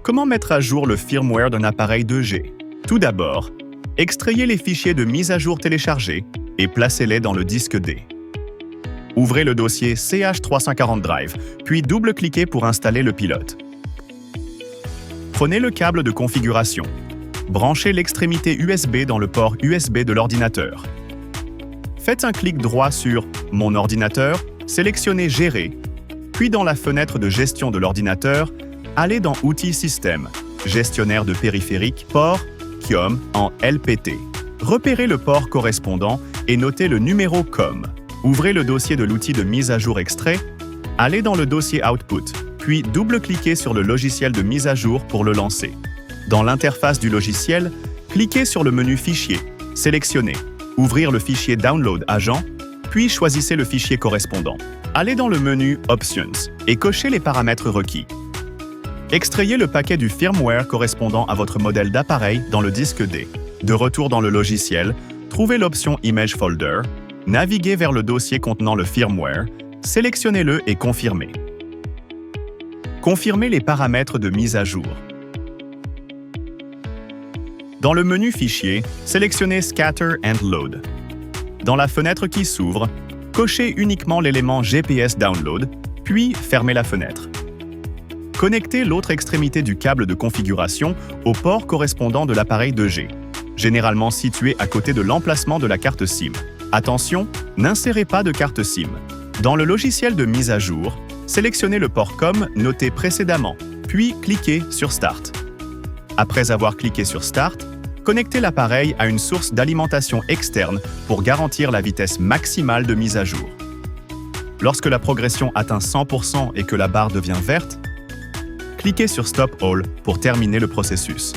Comment mettre à jour le firmware d'un appareil 2G? Tout d'abord, extrayez les fichiers de mise à jour téléchargés et placez-les dans le disque D. Ouvrez le dossier CH340 Drive, puis double-cliquez pour installer le pilote. Prenez le câble de configuration. Branchez l'extrémité USB dans le port USB de l'ordinateur. Faites un clic droit sur « Mon ordinateur », sélectionnez « Gérer », puis dans la fenêtre de gestion de l'ordinateur, allez dans « Outils système », gestionnaire de périphériques, port, COM en LPT. Repérez le port correspondant et notez le numéro COM. Ouvrez le dossier de l'outil de mise à jour extrait, allez dans le dossier Output, puis double-cliquez sur le logiciel de mise à jour pour le lancer. Dans l'interface du logiciel, cliquez sur le menu Fichier, sélectionnez « Ouvrir le fichier Download agent », puis choisissez le fichier correspondant. Allez dans le menu Options et cochez les paramètres requis. Extrayez le paquet du firmware correspondant à votre modèle d'appareil dans le disque D. De retour dans le logiciel, trouvez l'option Image Folder, naviguez vers le dossier contenant le firmware, sélectionnez-le et confirmez. Confirmez les paramètres de mise à jour. Dans le menu Fichier, sélectionnez Scatter and Load. Dans la fenêtre qui s'ouvre, cochez uniquement l'élément GPS Download, puis fermez la fenêtre. Connectez l'autre extrémité du câble de configuration au port correspondant de l'appareil 2G, généralement situé à côté de l'emplacement de la carte SIM. Attention, n'insérez pas de carte SIM. Dans le logiciel de mise à jour, sélectionnez le port COM noté précédemment, puis cliquez sur Start. Après avoir cliqué sur Start, connectez l'appareil à une source d'alimentation externe pour garantir la vitesse maximale de mise à jour. Lorsque la progression atteint 100% et que la barre devient verte, cliquez sur Stop All pour terminer le processus.